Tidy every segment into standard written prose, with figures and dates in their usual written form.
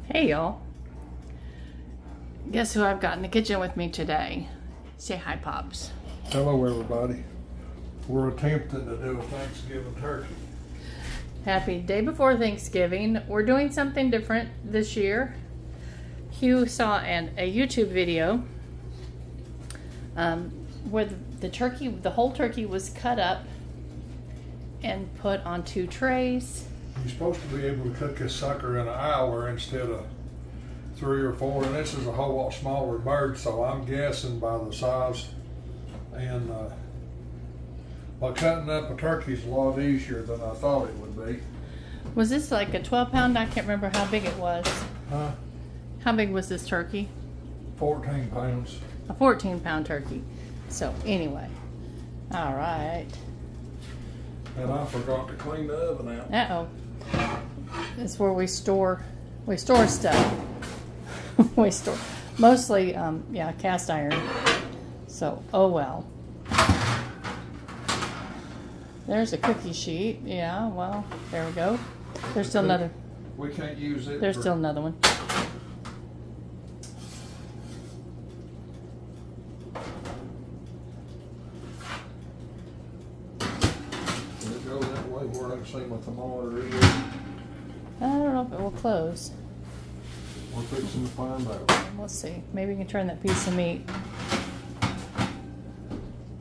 Hey y'all, guess who I've got in the kitchen with me today? Say hi, Pops. Hello everybody. We're attempting to do a Thanksgiving turkey. Happy day before Thanksgiving. We're doing something different this year. Hugh saw a YouTube video where the whole turkey was cut up and put on 2 trays. You're supposed to be able to cook this sucker in an hour instead of 3 or 4, and this is a whole lot smaller bird, so I'm guessing by the size. And cutting up a turkey is a lot easier than I thought it would be. Was this like a 12-pound? I can't remember how big it was. Huh? How big was this turkey? 14 pounds. A 14-pound turkey. So anyway, all right. And I forgot to clean the oven out. Uh-oh. It's where we store stuff. We store mostly cast iron. So oh well. There's a cookie sheet. Yeah, well, there we go. There's still another. We can't use it. There's still another one. Go that way where I can see what the monitor is. I don't know if it will close. We're fixing to find out. Let's see. Maybe we can turn that piece of meat.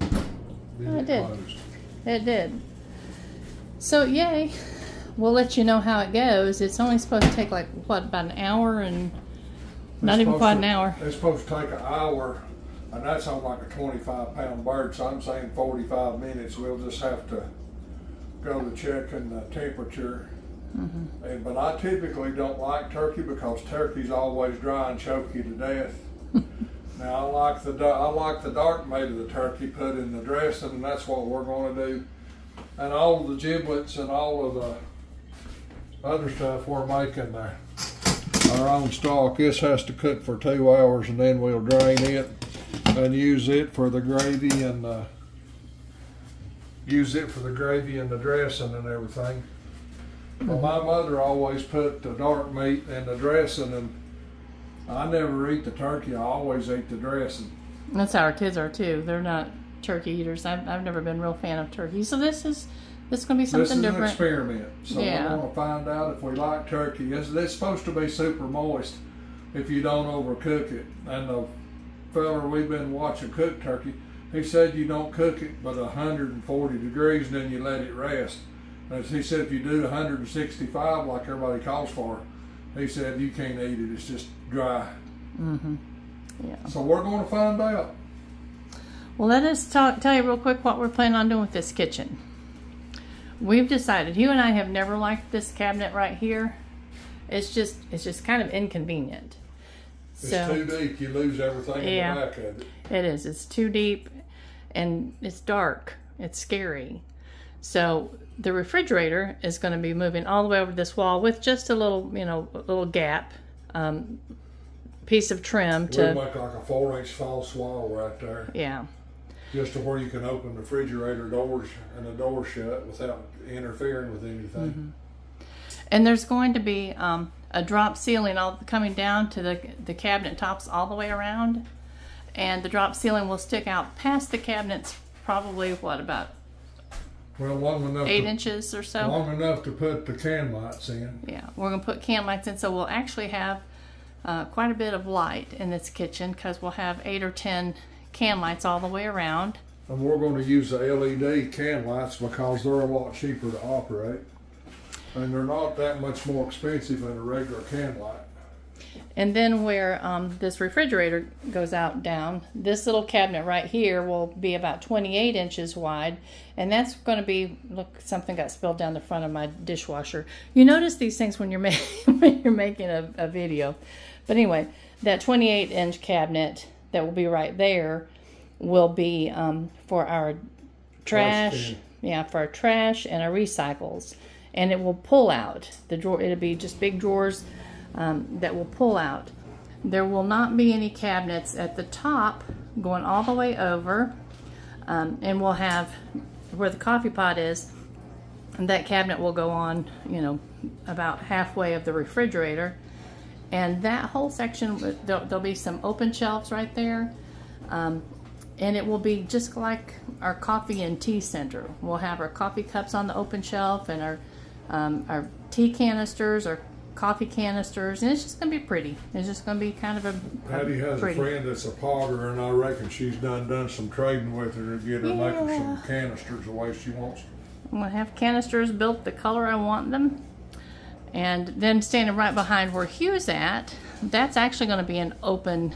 Oh, it did. Closed. It did. So yay. We'll let you know how it goes. It's only supposed to take like, what, about an hour and not even quite an hour. It's supposed to take an hour, and that's on like a 25-pound bird, so I'm saying 45 minutes. We'll just have to go to checking the temperature. Mm-hmm. But I typically don't like turkey because turkey's always dry and choke you to death. Now I like the dark meat of the turkey put in the dressing, and that's what we're going to do. And all the giblets and all of the other stuff we're making our own stock. This has to cook for 2 hours, and then we'll drain it and use it for the gravy and the dressing and everything. Well, my mother always put the dark meat in the dressing, and I never eat the turkey. I always eat the dressing. That's how our kids are too. They're not turkey eaters. I've never been a real fan of turkey. So this is going to be something different. This is an experiment. So yeah. we're going to find out if we like turkey. It's supposed to be super moist if you don't overcook it. And the fella we've been watching cook turkey, he said you don't cook it but 140 degrees and then you let it rest. And he said if you do 165 like everybody calls for, he said you can't eat it. It's just dry. Mm-hmm. Yeah. So we're going to find out. Well, let us tell you real quick what we're planning on doing with this kitchen. We've decided, Hugh and I have never liked this cabinet right here. It's just kind of inconvenient. It's too deep. You lose everything in the back of it. It is. It's too deep, and it's dark. It's scary. So the refrigerator is going to be moving all the way over this wall with just a little, little gap, piece of trim to make like a 4-inch false wall right there. Yeah. Just to where you can open the refrigerator doors and the door shut without interfering with anything. Mm-hmm. And there's going to be a drop ceiling all coming down to the cabinet tops all the way around, and the drop ceiling will stick out past the cabinets probably about long enough 8 inches or so. Long enough to put the can lights in. Yeah, we're going to put can lights in, so we'll actually have quite a bit of light in this kitchen because we'll have 8 or 10 can lights all the way around. And we're going to use the LED can lights because they're a lot cheaper to operate. And they're not that much more expensive than a regular can light. And then where this refrigerator goes out down, this little cabinet right here will be about 28 inches wide. And that's going to be, look, something got spilled down the front of my dishwasher. You notice these things when you're, when you're making a video. But anyway, that 28-inch cabinet that will be right there will be for our trash. Yeah, for our trash and our recycles. And it will pull out. The drawer. It'll be just big drawers that will pull out. There will not be any cabinets at the top going all the way over. And we'll have where the coffee pot is, and that cabinet will go on, about halfway of the refrigerator. And that whole section, there'll be some open shelves right there. And it will be just like our coffee and tea center. We'll have our coffee cups on the open shelf, and our tea canisters, our coffee canisters, and it's just going to be pretty. It's just going to be kind of a Patty has pretty. a friend that's a potter, and I reckon she's done some trading with her to get her make her some canisters the way she wants. I'm going to have canisters built the color I want them. And then standing right behind where Hugh's at, that's actually going to be an open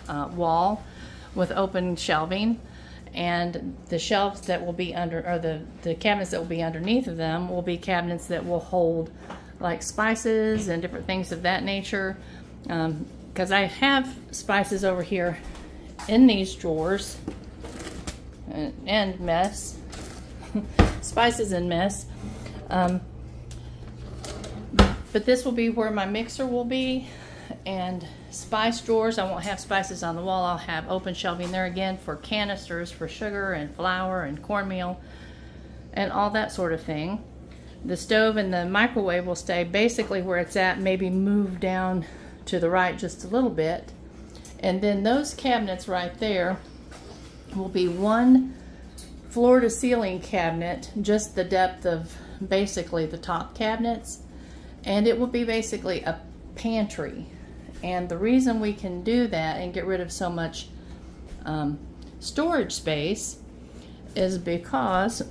wall with open shelving, and the shelves that will be under, or the cabinets that will be underneath of them will be cabinets that will hold like spices and different things of that nature, because I have spices over here in these drawers, and mess spices and mess, but this will be where my mixer will be, and spice drawers. I won't have spices on the wall. I'll have open shelving there again for canisters for sugar and flour and cornmeal and all that sort of thing. The stove and the microwave will stay basically where it's at, maybe move down to the right just a little bit. And then those cabinets right there will be one floor to ceiling cabinet, just the depth of basically the top cabinets, and it will be basically a pantry. And the reason we can do that and get rid of so much storage space is because,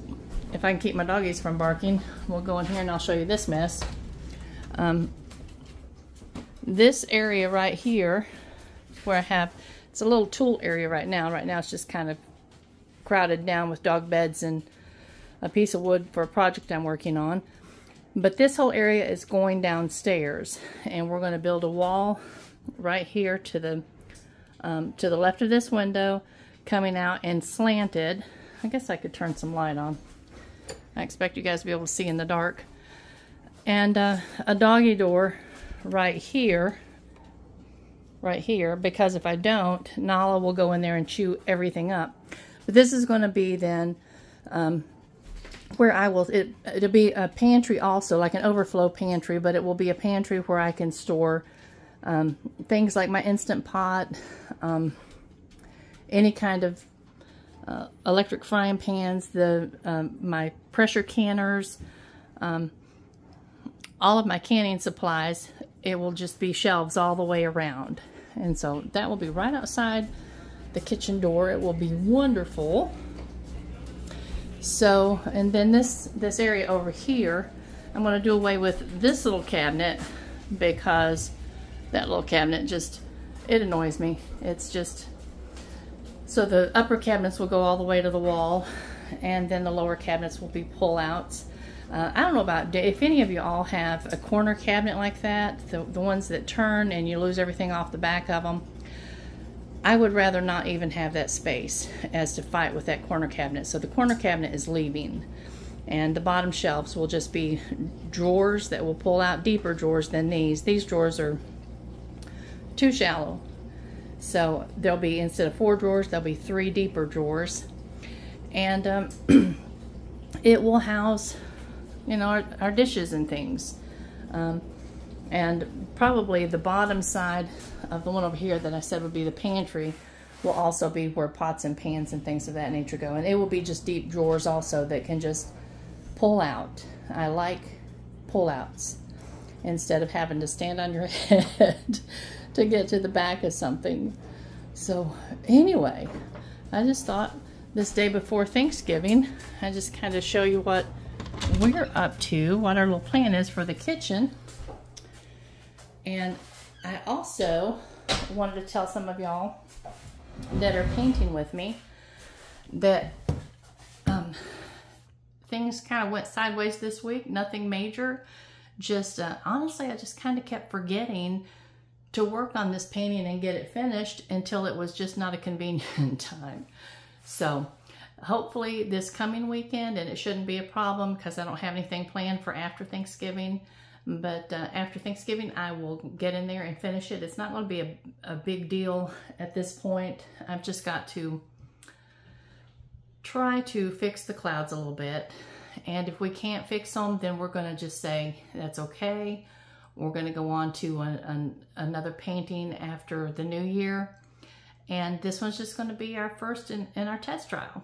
if I can keep my doggies from barking, we'll go in here and I'll show you this mess. This area right here, where I have, it's a little tool area right now. Right now it's just kind of crowded down with dog beds and a piece of wood for a project I'm working on. But this whole area is going downstairs, and we're going to build a wall right here to the left of this window, coming out and slanted. I guess I could turn some light on. I expect you guys to be able to see in the dark. And a doggy door right here, because if I don't, Nala will go in there and chew everything up. But this is going to be then where I will, it'll be a pantry also, like an overflow pantry, but it will be a pantry where I can store things like my Instant Pot, any kind of electric frying pans, my pressure canners, all of my canning supplies. It will just be shelves all the way around. And so that will be right outside the kitchen door. It will be wonderful. So, and then this area over here, I'm going to do away with this little cabinet, because that little cabinet just, it annoys me. It's just, so the upper cabinets will go all the way to the wall, and then the lower cabinets will be pull-outs. I don't know about, if any of you all have a corner cabinet like that, the ones that turn and you lose everything off the back of them. I would rather not even have that space as to fight with that corner cabinet. So the corner cabinet is leaving, and the bottom shelves will just be drawers that will pull out, deeper drawers than these. These drawers are too shallow. So there'll be, instead of 4 drawers, there'll be 3 deeper drawers. And it will house, you know, our dishes and things. And probably the bottom side of the one over here that I said would be the pantry will also be where pots and pans and things of that nature go. And it will be just deep drawers also that can just pull out. I like pull-outs instead of having to stand on your head to get to the back of something. So anyway, I just thought this day before Thanksgiving, I just kind of show you what we're up to, what our little plan is for the kitchen. And I also wanted to tell some of y'all that are painting with me that things kind of went sideways this week. Nothing major. Just honestly, I just kind of kept forgetting to work on this painting and get it finished until it was just not a convenient time. So hopefully this coming weekend, and it shouldn't be a problem because I don't have anything planned for after Thanksgiving. But after Thanksgiving, I will get in there and finish it. It's not going to be a big deal at this point. I've just got to try to fix the clouds a little bit. And if we can't fix them, then we're going to just say that's okay. We're going to go on to another painting after the new year. And this one's just going to be our first in our test trial.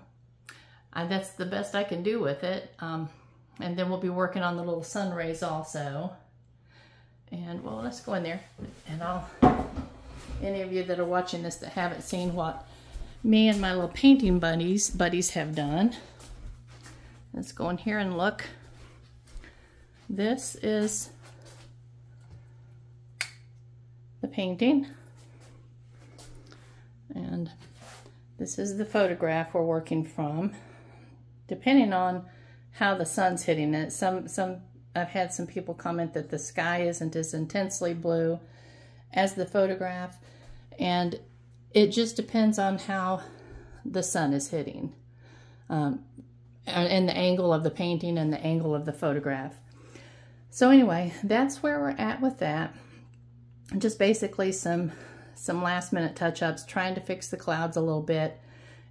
That's the best I can do with it. And then we'll be working on the little sun rays also. And well, let's go in there. And any of you that are watching this that haven't seen what me and my little painting buddies have done. Let's go in here and look. This is the painting. And this is the photograph we're working from. Depending on how the sun's hitting it, I've had some people comment that the sky isn't as intensely blue as the photograph, and it just depends on how the sun is hitting, and the angle of the painting and the angle of the photograph. So anyway, that's where we're at with that. Just basically some last minute touch-ups, trying to fix the clouds a little bit,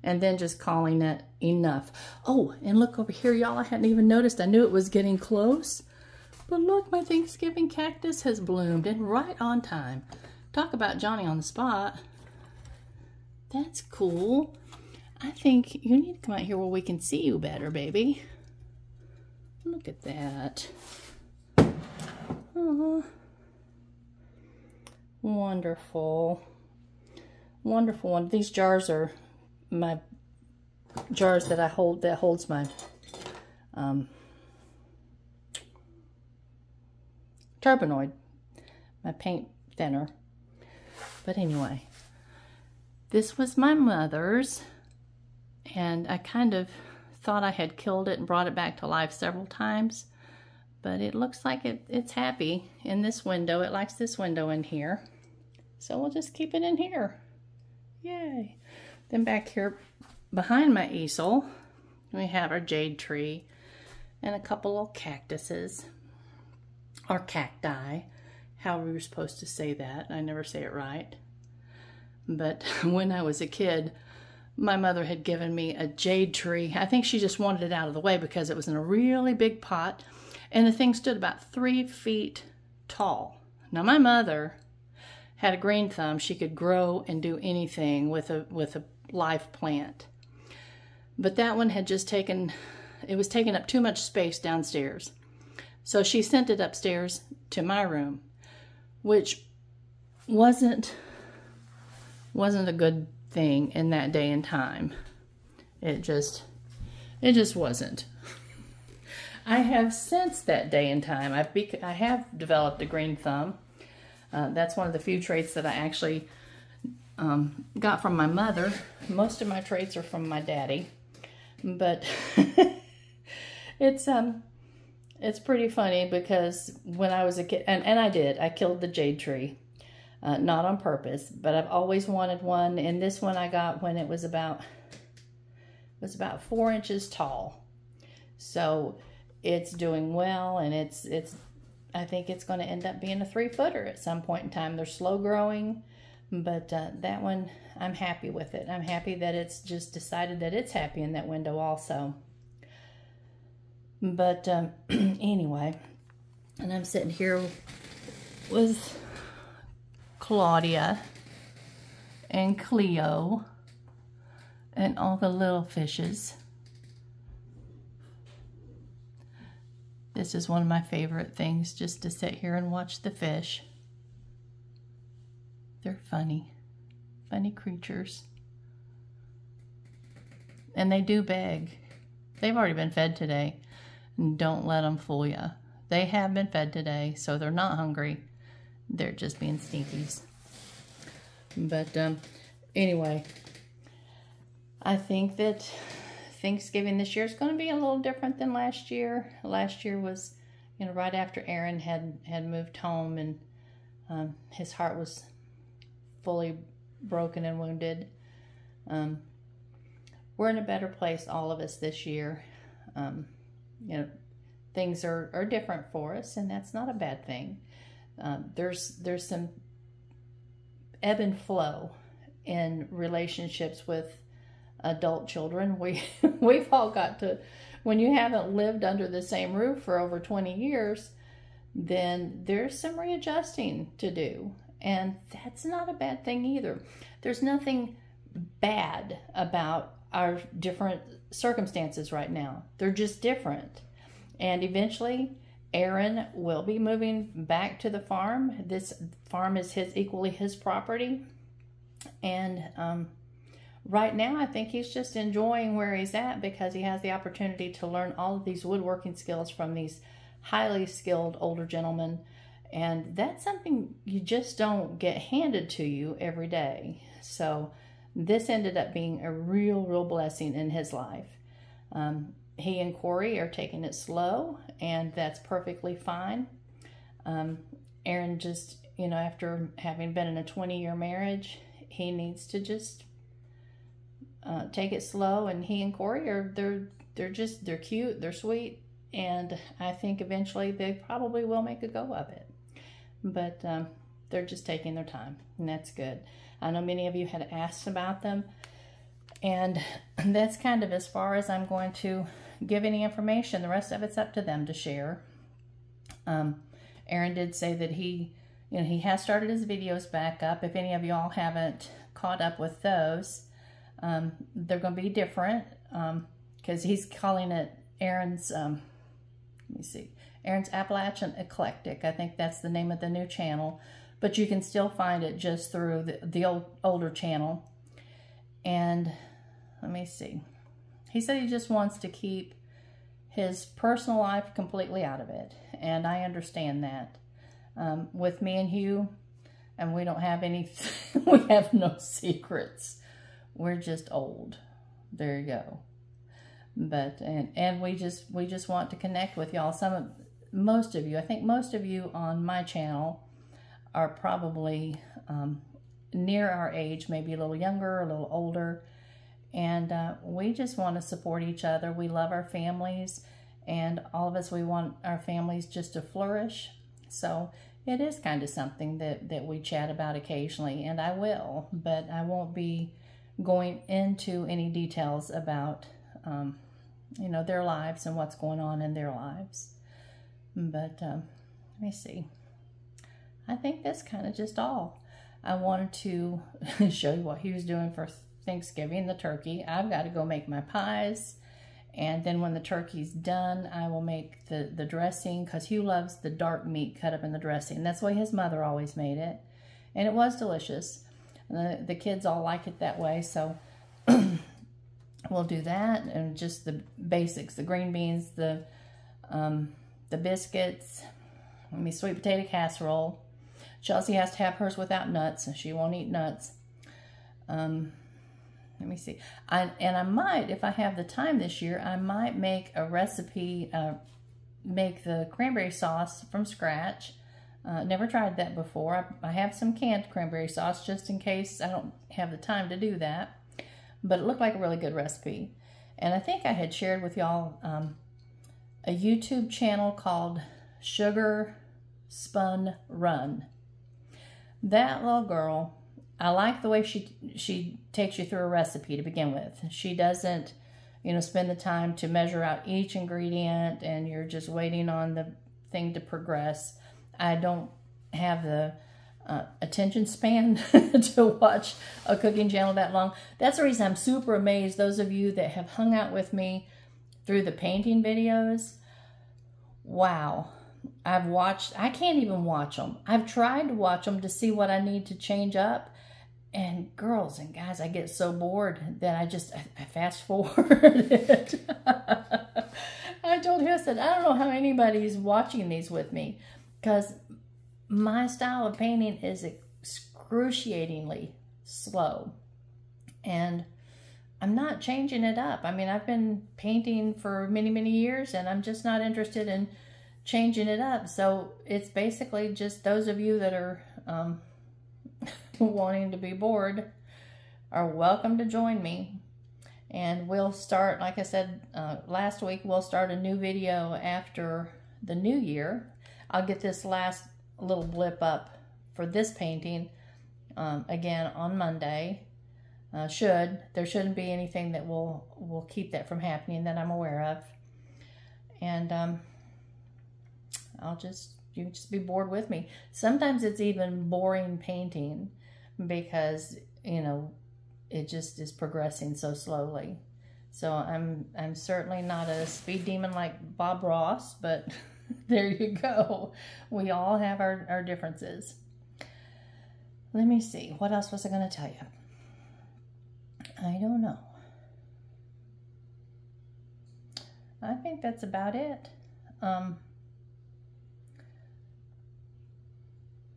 and then just calling it enough. Oh, and look over here, y'all. I hadn't even noticed. I knew it was getting close, but look, my Thanksgiving cactus has bloomed, and right on time. Talk about Johnny on the spot. That's cool. I think you need to come out here where we can see you better, baby. Look at that. Oh, wonderful. Wonderful one. These jars are my jars that I hold, that holds my turbinoid, my paint thinner. But anyway, this was my mother's, and I kind of thought I had killed it and brought it back to life several times, but it looks like it's happy in this window. It likes this window in here, so we'll just keep it in here. Yay. Then back here behind my easel, we have our jade tree and a couple little cactuses, or cacti, however you're supposed to say that. I never say it right. But when I was a kid, my mother had given me a jade tree. I think she just wanted it out of the way because it was in a really big pot, and the thing stood about 3 feet tall. Now my mother had a green thumb. She could grow and do anything with a live plant. But that one had just taken up too much space downstairs. So she sent it upstairs to my room, which wasn't a good thing in that day and time. It just wasn't. I have since that day and time, I have developed a green thumb. That's one of the few traits that I actually got from my mother. Most of my traits are from my daddy, but it's pretty funny because when I was a kid, and I killed the jade tree, not on purpose, but I've always wanted one, and this one I got when it was about 4 inches tall. So it's doing well, and I think it's going to end up being a 3-footer at some point in time. They're slow growing, but that one, I'm happy with it. I'm happy that it's just decided that it's happy in that window also. But anyway, and I'm sitting here with Claudia and Cleo and all the little fishes. This is one of my favorite things, just to sit here and watch the fish. They're funny creatures. And they do beg. They've already been fed today. Don't let them fool you. They have been fed today, so they're not hungry. They're just being stinkies. But anyway, I think that Thanksgiving this year is going to be a little different than last year. Last year was, right after Aaron had moved home, and his heart was fully broken and wounded. We're in a better place, all of us, this year. Things are different for us, and that's not a bad thing. There's some ebb and flow in relationships with adult children. We've all got to, when you haven't lived under the same roof for over 20 years, then there's some readjusting to do. And that's not a bad thing either. There's nothing bad about our different circumstances right now. They're just different. And eventually, Aaron will be moving back to the farm. This farm is equally his property. And right now, I think he's just enjoying where he's at because he has the opportunity to learn all of these woodworking skills from these highly skilled older gentlemen. And that's something you just don't get handed to you every day. So this ended up being a real blessing in his life. He and Corey are taking it slow, and that's perfectly fine. Aaron just, after having been in a 20-year marriage, he needs to just take it slow. And he and Corey they're cute, they're sweet, and I think eventually they probably will make a go of it. But they're just taking their time, and that's good. I know many of you had asked about them, and that's kind of as far as I'm going to give any information. The rest of it's up to them to share. Aaron did say that he has started his videos back up. If any of y'all haven't caught up with those, they're going to be different because he's calling it Aaron's, let me see, Aaron's Appalachian Eclectic. I think that's the name of the new channel, but you can still find it just through the older channel. And let me see. He said he just wants to keep his personal life completely out of it, and I understand that. With me and Hugh, and we don't have any, we have no secrets. We're just old. There you go. But and we just want to connect with y'all. Most of you, I think most of you on my channel are probably near our age, maybe a little younger, a little older. And we just want to support each other. We love our families, and all of us, we want our families just to flourish. So it is kind of something that we chat about occasionally, and I will, but I won't be going into any details about, their lives and what's going on in their lives. But let me see. I think that's kind of just all. I wanted to show you what he was doing for Thanksgiving, the turkey. I've got to go make my pies, and then when the turkey's done, I will make the dressing, because Hugh loves the dark meat cut up in the dressing. That's the way his mother always made it, and it was delicious. The kids all like it that way, so we'll do that, and just the basics, the green beans, the biscuits, sweet potato casserole. Chelsea has to have hers without nuts, and she won't eat nuts. Let me see. I might, if I have the time this year, I might make a recipe, make the cranberry sauce from scratch. Never tried that before. I have some canned cranberry sauce just in case I don't have the time to do that. But it looked like a really good recipe. And I think I had shared with y'all a YouTube channel called Sugar Spun Run. That little girl, I like the way she takes you through a recipe to begin with. She doesn't, spend the time to measure out each ingredient, and you're just waiting on the thing to progress. I don't have the attention span to watch a cooking channel that long. That's the reason I'm super amazed, those of you that have hung out with me through the painting videos. Wow. I can't even watch them. I've tried to watch them to see what I need to change up. And girls and guys, I get so bored that I fast forward it. I told him, I said, I don't know how anybody's watching these with me, because my style of painting is excruciatingly slow. And I'm not changing it up. I've been painting for many, many years, and I'm just not interested in changing it up. So it's basically just those of you that are wanting to be bored are welcome to join me. And we'll start, like I said last week, we'll start a new video after the new year. I'll get this last little blip up for this painting again on Monday. There shouldn't be anything that will keep that from happening that I'm aware of. And I'll just, you can just be bored with me. Sometimes it's even boring painting because, you know, it just is progressing so slowly. So I'm certainly not a speed demon like Bob Ross, but there you go. We all have our differences. Let me see. What else was I going to tell you? I don't know. I think that's about it. I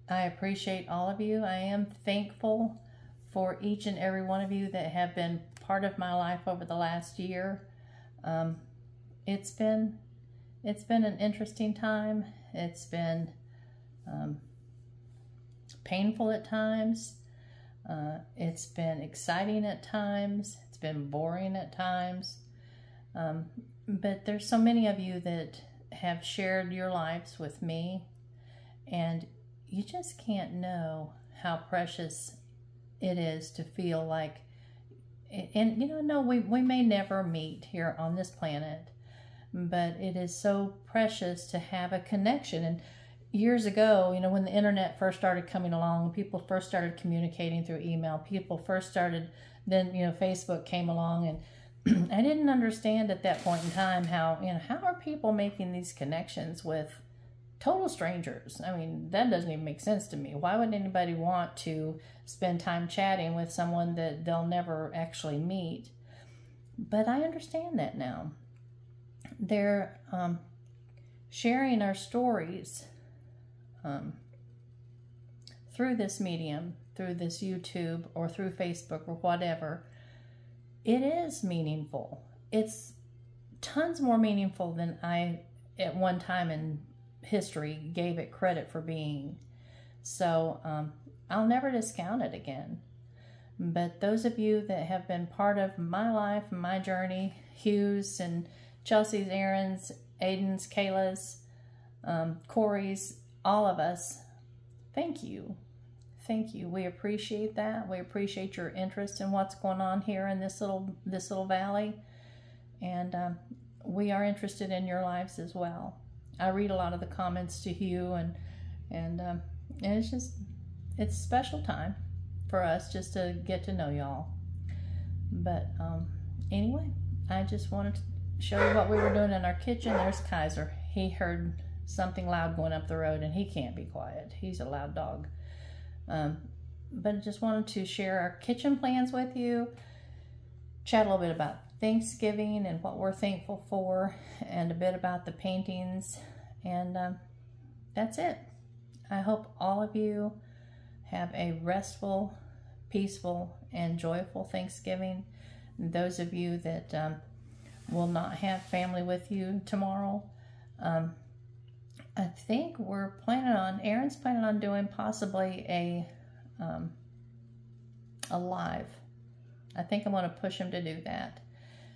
appreciate all of you. I am thankful for each and every one of you that have been part of my life over the last year. It's been an interesting time. It's been painful at times. It's been exciting at times. It's been boring at times. But there's so many of you that have shared your lives with me, and you just can't know how precious it is to feel like, and you know, no, we may never meet here on this planet, but it is so precious to have a connection. And years ago, you know, when the internet first started coming along, people first started communicating through email, people first started, then, you know, Facebook came along, and I didn't understand at that point in time how, you know, how are people making these connections with total strangers? I mean, that doesn't even make sense to me. Why would anybody want to spend time chatting with someone that they'll never actually meet? But I understand that now. They're sharing our stories through this medium, through this YouTube or through Facebook or whatever. It is meaningful. It's tons more meaningful than I at one time in history gave it credit for being. So I'll never discount it again. But those of you that have been part of my life, my journey, Hugh's and Chelsea's, Aaron's, Aiden's, Kayla's, Corey's, all of us, thank you. Thank you. We appreciate that. We appreciate your interest in what's going on here in this little valley. And we are interested in your lives as well. I read a lot of the comments to Hugh, and it's a special time for us just to get to know y'all. But anyway, I just wanted to show you what we were doing in our kitchen. There's Kaiser. He heard something loud going up the road, and he can't be quiet. He's a loud dog. But I just wanted to share our kitchen plans with you, chat a little bit about Thanksgiving and what we're thankful for, and a bit about the paintings, and that's it. I hope all of you have a restful, peaceful, and joyful Thanksgiving. And those of you that will not have family with you tomorrow, I think Aaron's planning on doing possibly a live. I think I'm going to push him to do that.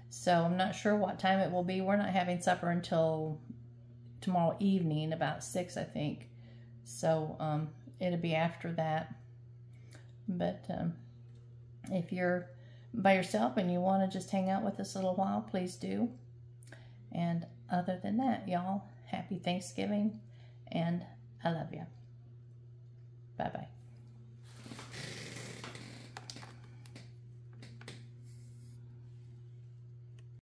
So I'm not sure what time it will be. We're not having supper until tomorrow evening, about 6, I think. So it'll be after that. But if you're by yourself and you want to just hang out with us a little while, please do. And other than that, y'all, happy Thanksgiving, and I love you. Bye-bye.